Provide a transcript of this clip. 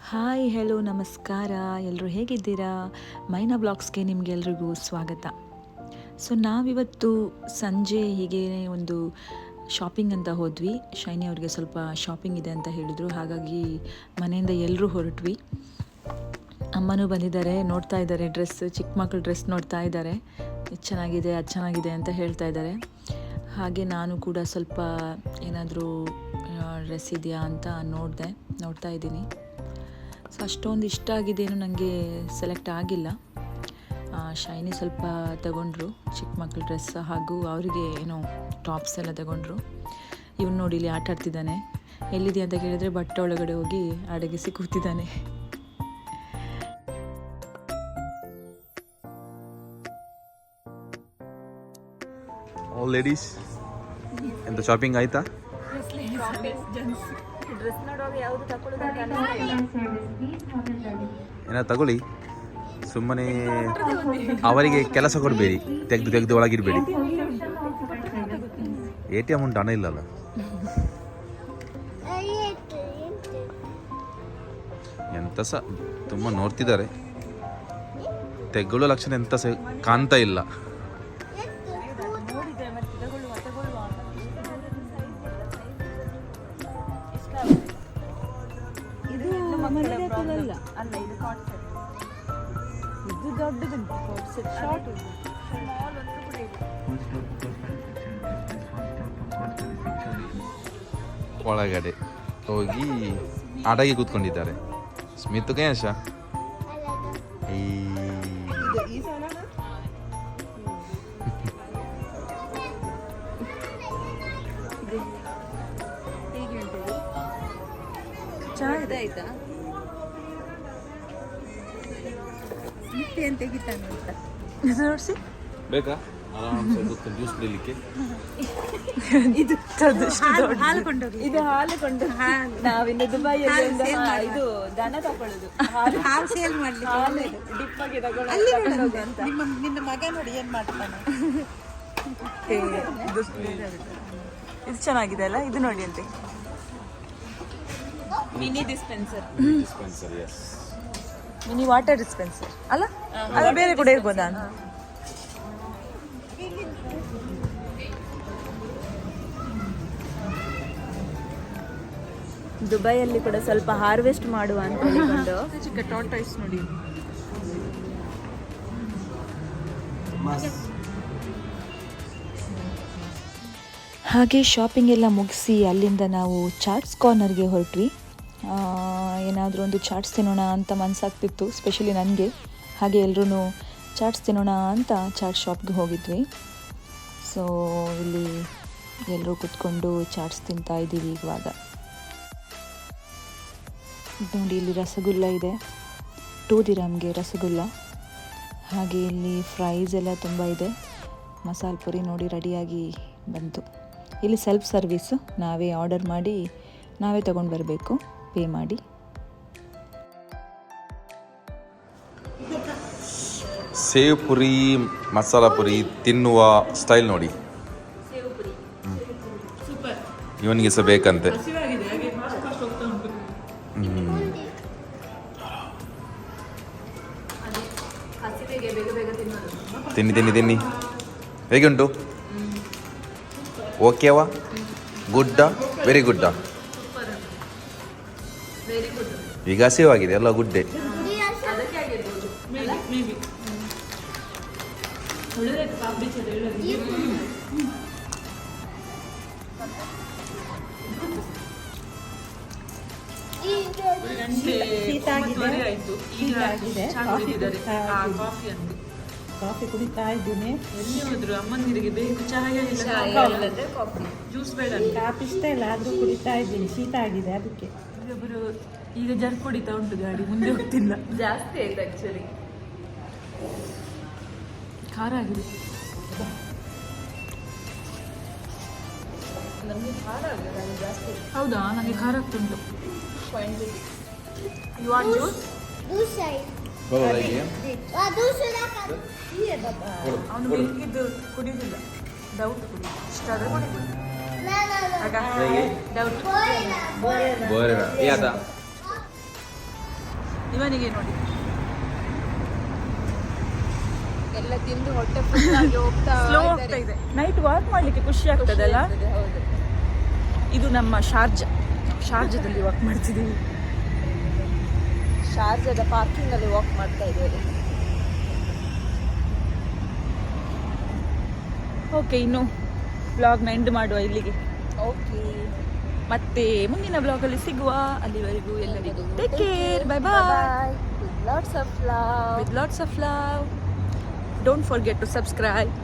Hi hello ನಮಸ್ಕಾರ, ಎಲ್ಲರೂ ಹೇಗಿದ್ದೀರಾ? ಮೈನಾ ಬ್ಲಾಗ್ಸ್ಗೆ ನಿಮಗೆಲ್ರಿಗೂ ಸ್ವಾಗತ. ಸೊ ನಾವಿವತ್ತು ಸಂಜೆ ಹೀಗೆ ಒಂದು ಶಾಪಿಂಗ್ ಅಂತ ಹೋದ್ವಿ. ಶೈನಿ ಅವ್ರಿಗೆ ಸ್ವಲ್ಪ ಶಾಪಿಂಗ್ ಇದೆ ಅಂತ ಹೇಳಿದರು, ಹಾಗಾಗಿ ಮನೆಯಿಂದ ಎಲ್ಲರೂ ಹೊರಟ್ವಿ. ಅಮ್ಮನೂ ಬಂದಿದ್ದಾರೆ, ನೋಡ್ತಾ ಇದ್ದಾರೆ ಡ್ರೆಸ್, ಚಿಕ್ಕ ಮಕ್ಕಳು ಡ್ರೆಸ್ ನೋಡ್ತಾ ಇದ್ದಾರೆ. ಇದು ಚೆನ್ನಾಗಿದೆ, ಅದು ಚೆನ್ನಾಗಿದೆ ಅಂತ ಹೇಳ್ತಾ ಇದ್ದಾರೆ. ಹಾಗೆ ನಾನು ಕೂಡ ಸ್ವಲ್ಪ ಏನಾದರೂ ಡ್ರೆಸ್ ಇದೆಯಾ ಅಂತ ನೋಡ್ತಾ ಇದ್ದೀನಿ. ಸೊ ಅಷ್ಟೊಂದು ಇಷ್ಟ ಆಗಿದ್ದೇನು ನನಗೆ ಸೆಲೆಕ್ಟ್ ಆಗಿಲ್ಲ. ಶೈನಿ ಸ್ವಲ್ಪ ತಗೊಂಡ್ರು, ಚಿಕ್ಕ ಮಕ್ಕಳ ಡ್ರೆಸ್ ಹಾಗೂ ಅವರಿಗೆ ಏನೋ ಟಾಪ್ಸ್ ಎಲ್ಲ ತಗೊಂಡ್ರು. ಇವನು ನೋಡಿ ಇಲ್ಲಿ ಆಟ ಆಡ್ತಿದ್ದಾನೆ. ಎಲ್ಲಿದೆ ಅಂತ ಕೇಳಿದರೆ ಬಟ್ಟೆ ಒಳಗಡೆ ಹೋಗಿ ಅಡಗಿಸಿ ಕೂತಿದ್ದಾನೆ. ಲೇಡೀಸ್ ಎಂತ ಶಾಪಿಂಗ್ ಆಯ್ತಾ? ಏನ ತಗೊಳ್ಳಿ, ಸುಮ್ಮನೆ ಅವರಿಗೆ ಕೆಲಸ ಕೊಡಬೇಡಿ, ತೆಗೆದು ಒಳಗಿಡಬೇಡಿ. ATM ಉಂಟು, ಹಣ ಇಲ್ಲಲ್ಲ. ಎಂತ ಸಹ ತುಂಬ ನೋಡ್ತಿದ್ದಾರೆ, ತೆಗೊಳ್ಳೋ ಲಕ್ಷಣ ಎಂತ ಸಹ ಕಾಣ್ತಾ ಇಲ್ಲ. ಒಳಗಡೆ ಹೋಗಿ ಅಡಗಿ ಕೂತ್ಕೊಂಡಿದ್ದಾರೆ. ಸ್ಮಿತ್ ಗಣೇಶ ಆಯ್ತಾ ನೋಡ್ಸಿ ಬೇಕಾ? ಆರಾಮ್ಸೆ ಕೂತ್ಕೊಂಡು ಜ್ಯೂಸ್ ಕುಡಿಲಿಕ್ಕೆ. ಇದು ಹಾಲು ಕೊಂಡು ನಾವಿನ್ನು ದುಬೈಯಲ್ಲಿ ಇದು ದನ ತಗೊಳ್ಳೋದು, ಹಾಲು ಸೇಲ್ ಮಾಡ್ಲಿಕ್ಕೆ ಡಿಪ್ಪಾಗಿ ತಗೊಳ್ಳೋದು ಅಂತ. ನಿನ್ನ ಮಗ ನೋಡಿ ಏನ್ ಮಾಡ್ತಾನೆ. ಇದು ಚೆನ್ನಾಗಿದೆ ಅಲ್ಲ, ಇದು ನೋಡಿ ಅಂತೆ. Mini dispenser, mini water dispenser ಅಲ್ಲ, ಅದು ಬೇರೆ ಕೂಡ ಇರ್ಬೋದಾ? ದುಬೈಯಲ್ಲಿ ಕೂಡ ಸ್ವಲ್ಪ ಹಾರ್ವೆಸ್ಟ್ ಮಾಡುವ ಅಂತ ಹೇಳಿಕೊಂಡು ಚಿಕ್ಕ ಟಾರ್ಟಾಯ್ಸ್ ನೋಡಿ. ಹಾಗೆ ಶಾಪಿಂಗ್ ಎಲ್ಲ ಮುಗಿಸಿ ಅಲ್ಲಿಂದ ನಾವು ಚಾಟ್ಸ್ ಕಾರ್ನರ್ಗೆ ಹೊರಟ್ವಿ. ಏನಾದರೂ ಒಂದು ಚಾಟ್ಸ್ ತಿನ್ನೋಣ ಅಂತ ಮನಸ್ಸಾಗ್ತಿತ್ತು, ಸ್ಪೆಷಲಿ ನನಗೆ. ಹಾಗೆ ಎಲ್ಲರೂ ಚಾಟ್ಸ್ ತಿನ್ನೋಣ ಅಂತ ಚಾಟ್ ಶಾಪ್ಗೆ ಹೋಗಿದ್ವಿ. ಸೊ ಇಲ್ಲಿ ಎಲ್ಲರೂ ಕೂತ್ಕೊಂಡು ಚಾಟ್ಸ್ ತಿಂತಾ ಇದ್ದೀವಿ ಇವಾಗ. ನೋಡಿ, ಇಲ್ಲಿ ರಸಗುಲ್ಲ ಇದೆ, 2 ದಿರಮ್ಗೆ ರಸಗುಲ್ಲ. ಹಾಗೆ ಇಲ್ಲಿ ಫ್ರೈಸ್ ಎಲ್ಲ ತುಂಬ ಇದೆ. ಮಸಾಲೆ ಪುರಿ ನೋಡಿ ರೆಡಿಯಾಗಿ ಬಂತು. ಇಲ್ಲಿ ಸೆಲ್ಫ್ ಸರ್ವಿಸು, ನಾವೇ ಆರ್ಡರ್ ಮಾಡಿ ನಾವೇ ತಗೊಂಡು ಬರಬೇಕು, ಪೇ ಮಾಡಿ. ಸೇವ್ ಪುರಿ, ಮಸಾಲ ಪುರಿ ತಿನ್ನುವ ಸ್ಟೈಲ್ ನೋಡಿ. ಇವನಿಗೆ ಸಹ ಬೇಕಂತೆ. ತಿನ್ನಿ ಹೇಗೆ ಉಂಟು? ಓಕೆವಾ? ಗುಡ್ಡಾ? ವೆರಿ ಗುಡ್ಡಾ? ಈಗ ಹಸಿವಾಗಿದೆ, ಎಲ್ಲ ಗುಡ್ಡೆ. ಕಾಫಿ ಕುಡಿತಾ ಇದ್ದೀನಿ. ಎಲ್ಲಿ ಹೋದ್ರು ಅಮ್ಮಂದಿರಿಗೆ ಬೇಕು ಚಾಯ, ಜ್ಯೂಸ್ ಬೇಡ. ಕಾಫಿ ಇಷ್ಟ ಇಲ್ಲ, ಆದರೂ ಕುಡಿತಾ ಇದ್ದೀನಿ. ಶೀತ ಆಗಿದೆ ಅದಕ್ಕೆ. ಒಬ್ಬರು ಈಗ ಜರ್ಕ್ ಹೊಡಿತಾ ಉಂಟು, ಗಾಡಿ ಮುಂದೆ ಹೋಗ್ತಿಲ್ಲ. ಜಾಸ್ತಿ ಆಯ್ತು ಆಕ್ಚುಲಿ, ಖಾರ ಆಗಿದೆ. ನಮಗೆ ಖಾರ ಆಗಿದೆ ಜಾಸ್ತಿ. ಹೌದಾ? ನನಗೆ ಖಾರ ಆಗ್ತುಂಟು. You want juice? ಅವನು ಮಿಲ್ಕಿದ್ದು ಕುಡಿಯೋದಿಲ್ಲ, ಡೌಟ್ ಕುಡಿ. ಇಷ್ಟ ಆದರೆ ಕುಡಿಬೋದು. ಡೌಟ್ बरं आता ಇವನಿಗೆ ನೋಡಿ ಎಲ್ಲ ತಿಂದು ಹೊಟ್ಟೆ full ಆಗಿ ಹೋಗ್ತಾ ಸ್ಲೋ ಆಗ್ತಾ ಇದೆ. ನೈಟ್ ವಾಕ್ ಮಾಡ್ಲಿಕ್ಕೆ ಖುಷಿ ಆಗ್ತದಲ್ಲ. ಹೌದು. ಇದು ನಮ್ಮ ಶಾರ್ಜಾದಲ್ಲಿ ವಾಕ್ ಮಾಡ್ತಿದ್ದೀವಿ. ಶಾರ್ಜಾದ ಪಾರ್ಕಿಂಗ್ ಅಲ್ಲಿ ವಾಕ್ ಮಾಡ್ತಾ ಇದ್ದೇವೆ. ಓಕೆ, ಇನ್ನು ವ್ಲಾಗ್ನ ಎಂಡ್ ಮಾಡುವ ಇಲ್ಲಿಗೆ. ಓಕೆ, ಮತ್ತೆ ಮುಂದಿನ ವ್ಲಾಗಲ್ಲಿ ಸಿಗುವ. ಅಲ್ಲಿವರೆಗೂ ಎಲ್ಲರಿಗೂ take care, bye bye. Bye. With lots of love. With lots of love. Don't forget to subscribe.